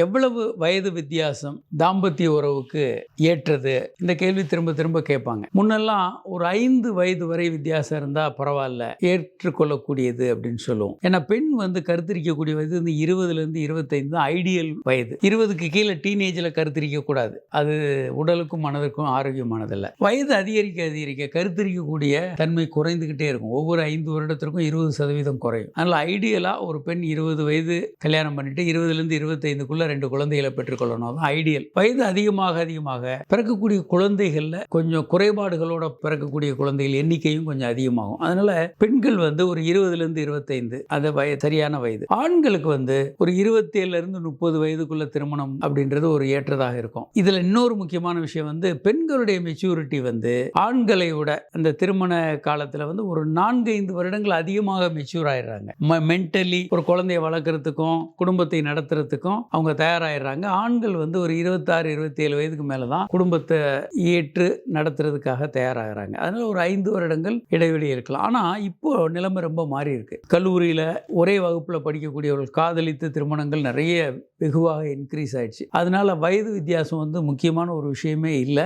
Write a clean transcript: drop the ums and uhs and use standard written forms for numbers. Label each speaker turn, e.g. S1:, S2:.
S1: எவ்வளவு வயது வித்தியாசம் தாம்பத்திய உறவுக்கு ஏற்றது? இந்த கேள்வி திரும்ப திரும்ப கேட்பாங்க. முன்னெல்லாம் ஒரு 5 வயது வரை வித்தியாசம் இருந்தா பரவாயில்ல, ஏற்றுக்கொள்ளக்கூடியது அப்படின்னு சொல்லுவோம். ஏன்னா பெண் கருத்தரிக்கக்கூடிய வயது இந்த 20லேருந்து 25 தான் ஐடியல் வயது. 20க்கு கீழே டீனேஜில் கருத்தரிக்க கூடாது. அது உடலுக்கும் மனதிற்கும் ஆரோக்கியமானதல்ல. வயது அதிகரிக்க அதிகரிக்க கருத்தரிக்கக்கூடிய தன்மை குறைந்துகிட்டே இருக்கும். ஒவ்வொரு 5 வருடத்திற்கும் 20% குறையும். அதனால ஐடியலா ஒரு பெண் 20 வயது கல்யாணம் பண்ணிட்டு 20லேருந்து 25க்குள்ள 2 குழந்தைகளை பெற்றுக்கொள்ளணும். அது ஐடியல். வயது அதிகமாக அதிகமாக பிறக்கக்கூடிய குழந்தைகள்ல கொஞ்சம் குறைபாடுகளோட பிறக்கக்கூடிய குழந்தைகள் எண்ணிக்கையும் கொஞ்சம் அதிகமாகும். அதனால பெண்கள் ஒரு 20லேருந்து 25 அது சரியான வயது. ஆண்களுக்கு ஒரு 27லேருந்து 30 வயதுக்குள்ள திருமணம் அப்படின்றது ஒரு ஏற்றதாக இருக்கும். இதுல இன்னொரு முக்கியமான விஷயம் பெண்களுடைய மெச்சூரிட்டி ஆண்களை விட அந்த திருமண காலத்துல ஒரு 4-5 வருடங்கள் அதிகமாக மெச்சூர் ஆயிடுறாங்க. மென்டலி ஒரு குழந்தைய வளர்க்கறதுக்கும் குடும்பத்தை நடத்துறதுக்கும் அவங்க தயாராகிடுறாங்க. ஆண்கள் ஒரு 26-27 வயதுக்கு மேலதான் குடும்பத்தை ஏற்று நடத்துறதுக்காக தயாராகிறாங்க. அதனால ஒரு 5 வருடங்கள் இடைவெளி இருக்கலாம். ஆனா இப்போ நிலைமை ரொம்ப மாறி இருக்கு. கல்லூரியில ஒரே வகுப்புல படிக்கக்கூடியவர்கள் காதலித்து திருமணங்கள் நிறைய வெகுவாக இன்க்ரீஸ் ஆயிடுச்சு. அதனால வயது வித்தியாசம் முக்கியமான ஒரு விஷயமே இல்லை.